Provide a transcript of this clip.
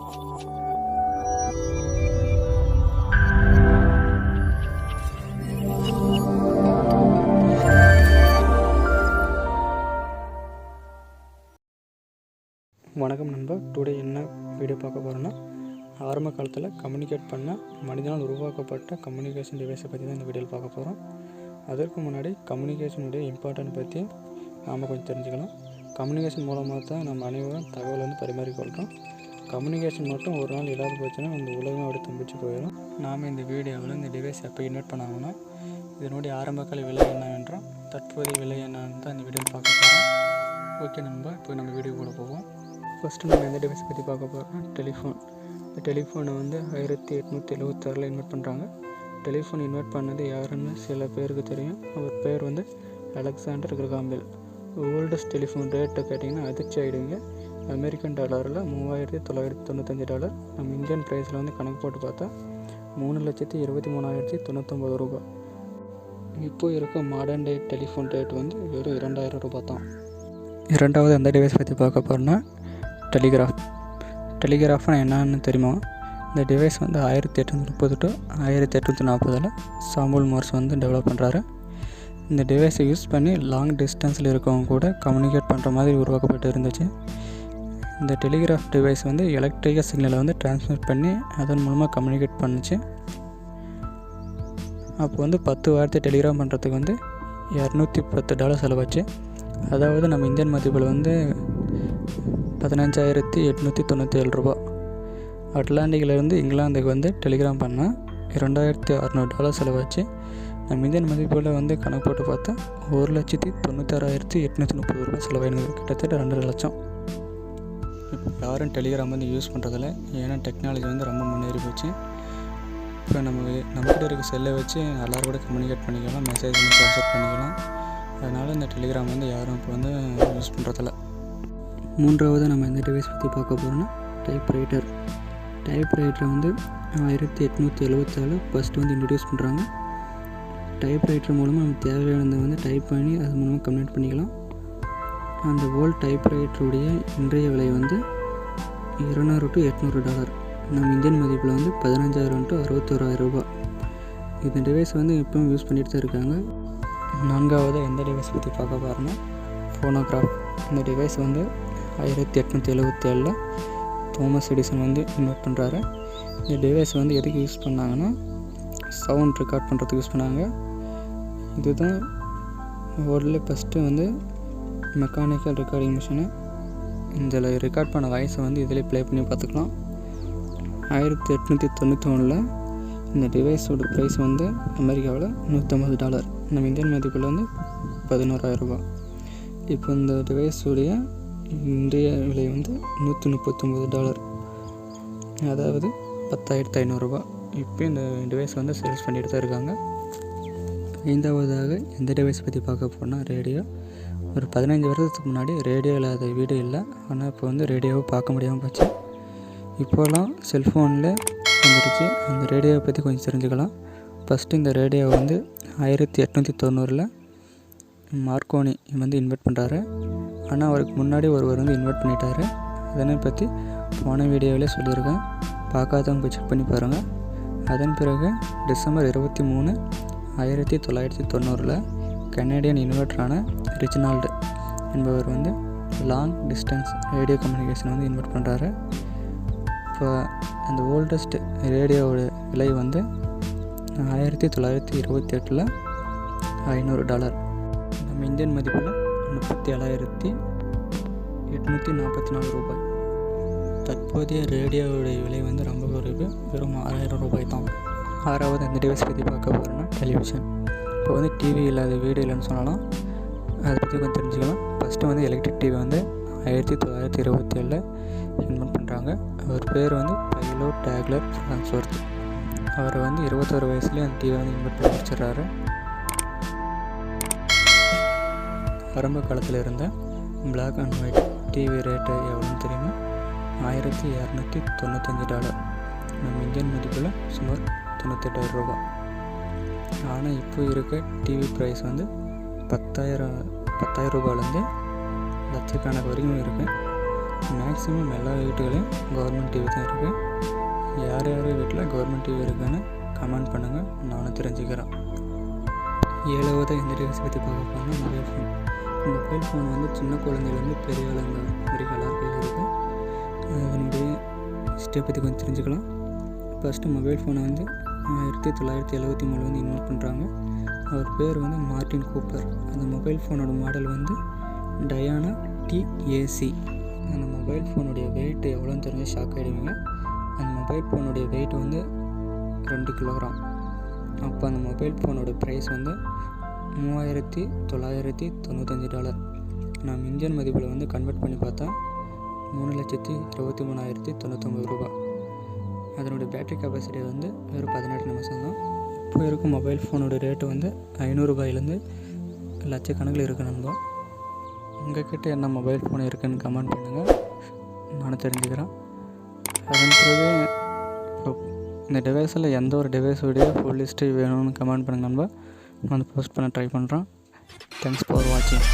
வணக்கம் நண்பா. டுடே என்ன வீடியோ பார்க்க போகிறோன்னா, ஆரம்ப காலத்தில் கம்யூனிகேட் பண்ண மனிதனால் உருவாக்கப்பட்ட கம்யூனிகேஷன் டிவைஸை பற்றி தான் இந்த வீடியோவில் பார்க்க போகிறோம். அதற்கு முன்னாடி கம்யூனிகேஷனுடைய இம்பார்ட்டன்ட் பற்றி நாம் கொஞ்சம் தெரிஞ்சுக்கலாம். கம்யூனிகேஷன் மூலமாக தான் நம்ம அனைவரும் தகவல் பரிமாறிக்கொள்கிறோம். கம்யூனிகேஷன் மட்டும் ஒரு நாள் இல்லாத போச்சுன்னா இந்த உலகம் அப்படி தம்பிச்சு போயிடும். நாம் இந்த வீடியோவில் இந்த டிவைஸ் எப்போ இன்வெர்ட் பண்ணாங்கன்னா இதனுடைய ஆரம்பகால விலை என்னவென்றால் தற்போதைய விலை என்னன்னு தான் இந்த வீடியோவில் பார்க்க போகிறோம். ஓகே நண்பா, இப்போ நம்ம வீடியோக்குள்ளே போவோம். ஃபஸ்ட்டு நம்ம எந்த டிவைஸ் பற்றி பார்க்க போகிறோம்னா டெலிஃபோன். இந்த டெலிஃபோனை 1876 இன்வெர்ட் பண்ணுறாங்க. டெலிஃபோன் இன்வெர்ட் பண்ணது யாருன்னு சில பேருக்கு தெரியும். அவர் பேர் Alexander Graham bell. Oldest telephone ரேட்டை கேட்டிங்கன்னா அதிர்ச்சி ஆகிடுவீங்க. அமெரிக்கன் டாலரில் $3995. நம்ம இந்தியன் ப்ரைஸில் கணக்கு போட்டு பார்த்தா 3,23,099 ரூபாய். இப்போ இருக்க மாடர்ன் டே டெலிஃபோன் ரேட் வெறும் 2000 ரூபாய் தான். இரண்டாவது அந்த டிவைஸ் பற்றி பார்க்க போகிறோன்னா டெலிகிராஃப். டெலிகிராஃப்னா என்னன்னு தெரியுமா? இந்த device 1830 to 1840 Samuel Morse develop பண்ணுறாரு. இந்த டிவைஸை யூஸ் பண்ணி லாங் டிஸ்டன்ஸில் இருக்கவங்க கூட கம்யூனிகேட் பண்ணுற மாதிரி உருவாக்கப்பட்டு இருந்துச்சு. இந்த டெலிகிராஃப் டிவைஸ் எலக்ட்ரிக்கல் சிக்னலை டிரான்ஸ்மிட் பண்ணி அதன் மூலமாக கம்யூனிகேட் பண்ணுச்சு. அப்போ 10 வார்த்தை டெலிகிராம் பண்ணுறதுக்கு $210 செலவாச்சு. அதாவது நம்ம இந்தியன் மதிப்பில் 15,897 ரூபாய். அட்லாண்டிக்கிலேருந்து இங்கிலாந்துக்கு டெலிகிராம் பண்ணால் $2,600 செலவாச்சு. நம்ம இந்தியன் மதிப்பில் கணக்கு போட்டு பார்த்தா 1,96,830 ரூபாய் செலவாயிடுது. கிட்டத்தட்ட 2 லட்சம். இப்போ யாரும் டெலிகிராம் யூஸ் பண்ணுறதில்ல. ஏன்னா டெக்னாலஜி ரொம்ப முன்னேறி போச்சு. இப்போ நம்மக்கிட்ட இருக்க செல்லை வச்சு எல்லோரும் கூட கம்யூனிகேட் பண்ணிக்கலாம், மெசேஜ் ட்ரான்ஸ்ஃபர் பண்ணிக்கலாம். அதனால் இந்த டெலிகிராம் யாரும் இப்போ யூஸ் பண்ணுறதில்ல. மூன்றாவது நம்ம எந்த டிவைஸ் பற்றி பார்க்க போகிறோன்னா டைப்ரைட்டர். டைப்ரைட்டரை 1877 ஃபஸ்ட்டு இன்ட்ரடியூஸ் பண்ணுறாங்க. டைப்ரைட்டர் மூலமாக நம்ம தேவையானதை டைப் பண்ணி அது மூலமாக கம்யூனிகேட் பண்ணிக்கலாம். அந்த ஓல்ட் டைப்ரைட்டருடைய இன்றைய விலை $200 to $800. நம்ம இந்தியன் மதிப்பில் 15,000 to 61,000 ரூபாய். இந்த டிவைஸ் இப்போவும் யூஸ் பண்ணிட்டு தான் இருக்காங்க. நான்காவது எந்த டிவைஸ் பற்றி பார்க்க போகிறோன்னா ஃபோனோகிராஃப். இந்த டிவைஸ் 1877 தாமஸ் எடிசன் இன்வெர்ட் பண்ணுறாரு. இந்த டிவைஸ் எதுக்கு யூஸ் பண்ணாங்கன்னா சவுண்ட் ரெக்கார்ட் பண்ணுறதுக்கு யூஸ் பண்ணாங்க. இதுதான் வேர்ல்டில் ஃபஸ்ட்டு மெக்கானிக்கல் ரெக்கார்டிங் மிஷினு. இதில் ரெக்கார்ட் பண்ண வாய்ஸை இதிலே ப்ளே பண்ணி பார்த்துக்கலாம். 1891 இந்த டிவைஸோட ப்ரைஸ் அமெரிக்காவில் $150. நம்ம இந்தியன் மதிப்பில் 11,000 ரூபாய். இப்போ இந்த டிவைஸுடைய இன்றைய விலை $139, அதாவது 10,500 ரூபாய். இப்போ இந்த டிவைஸ் சேல்ஸ் பண்ணிட்டு தான் இருக்காங்க. ஐந்தாவதாக எந்த டிவைஸ் பற்றி பார்க்க போனால் ரேடியோ. ஒரு 15 வருஷத்துக்கு முன்னாடி ரேடியோ இல்லாத வீடு இல்லை. ஆனால் இப்போ ரேடியோவை பார்க்க முடியாமல் போச்சு. இப்போலாம் செல்ஃபோனில் வந்துடுச்சு. அந்த ரேடியோவை பற்றி கொஞ்சம் தெரிஞ்சுக்கலாம். ஃபஸ்ட்டு இந்த ரேடியோவை 1890 மார்க்கோனி இன்வெர்ட் பண்ணுறாரு. ஆனால் அவருக்கு முன்னாடி ஒருவர் இன்வெர்ட் பண்ணிட்டார். அதனை பற்றி போன வீடியோவிலே சொல்லியிருக்கேன். பார்க்காதவங்க போய் செக் பண்ணி பாருங்கள். அதன் பிறகு டிசம்பர் 23, 1990 கனேடியன் இன்வெர்டரான ரிஜினால்டு என்பவர் long distance radio communication invert பண்ணுறாரு. இப்போ அந்த ஓல்டஸ்ட் ரேடியோவோட விலை 1928 $500. நம்ம இந்தியன் மதிப்பில் 37,844 ரூபாய். தற்போதைய ரேடியோவுடைய விலை ரொம்ப குறைவு, வெறும் 6,000 ரூபாய் தான். ஆறாவது அந்த டிவைஸ் பற்றி பார்க்க போகிறோன்னா டெலிவிஷன். இப்போ டிவி இல்லாத வீடு இல்லைன்னு சொல்லலாம். அதை பற்றி கொஞ்சம் தெரிஞ்சுக்கலாம். ஃபஸ்ட்டு எலக்ட்ரிக் டிவி 1927 இன்வென்ட் பண்ணுறாங்க. அவர் பேர் பைலோ டேக்லர் ஃப்ரான்ஸ்வொர்த். அவர் 21 வயசுலேயே அந்த டிவி இன்வென்ட் பண்ணி வச்சிடறாரு. ஆரம்ப காலத்தில் இருந்த black and white TV rate எவ்வளோன்னு தெரியுமா? $1,295. நம்ம இந்தியன் மதிப்பில் சுமார் 98,000 ரூபாய். ஆனால் இப்போ இருக்க டிவி ப்ரைஸ் 10,000 ரூபாயிலேருந்து லட்சக்கணக்கு வரைக்கும் இருக்குது. மேக்ஸிமம் எல்லா வீட்டுகளையும் கவர்மெண்ட் டிவி தான் இருக்குது. யார் யார் வீட்டில் கவர்மெண்ட் டிவி இருக்குன்னு கமெண்ட் பண்ணுங்கள், நானும் தெரிஞ்சுக்கிறேன். 7வது இந்த டிவைஸ் பற்றி பார்க்க போனால் மொபைல் ஃபோன். மொபைல் ஃபோன் வந்து சின்ன குழந்தையிலேருந்து பெரிய ஆளுங்க வரைக்கும் எல்லார் கையில் இருக்குது. அதனுடைய ஹிஸ்டரியை பற்றி கொஞ்சம் தெரிஞ்சுக்கலாம். ஃபஸ்ட்டு மொபைல் ஃபோனை வந்து 1973 வந்து இன்வென்ட் பண்ணுறாங்க. அவர் பேர் வந்து மார்ட்டின் கூப்பர். அந்த மொபைல் ஃபோனோட மாடல் வந்து டயானா TAC. அந்த மொபைல் ஃபோனுடைய வெயிட் எவ்வளோன்னு தெரிஞ்ச ஷாக் ஆகிடுவீங்க. அந்த மொபைல் ஃபோனுடைய வெயிட் வந்து 2 கிலோகிராம். அப்போ அந்த மொபைல் ஃபோனோட ப்ரைஸ் வந்து $3995. நம்ம இந்தியன் மதிப்பில் வந்து கன்வெர்ட் பண்ணி பார்த்தா 3,23,099 ரூபா. அதனுடைய பேட்டரி கெப்பாசிட்டி வந்து வெறும் 18 நிமிஷம் தான். இப்போ இருக்கும் மொபைல் ஃபோனோட ரேட்டு வந்து 500 ரூபாயிலேருந்து லட்சக்கணக்கில் இருக்குது நண்பா. உங்கள்கிட்ட என்ன மொபைல் ஃபோன் இருக்குதுன்னு கமெண்ட் பண்ணுங்கள், நானும் தெரிஞ்சுக்கிறேன். அதன் பிறகு இப்போ இந்த டிவைஸில் எந்த ஒரு டிவைஸுடைய ஃபுல் ஹிஸ்ட்ரி வேணும்னு கமெண்ட் பண்ணுங்க நண்பா. நான் போஸ்ட் பண்ண ட்ரை பண்ணுறேன். தேங்க்ஸ் ஃபார் வாட்சிங்.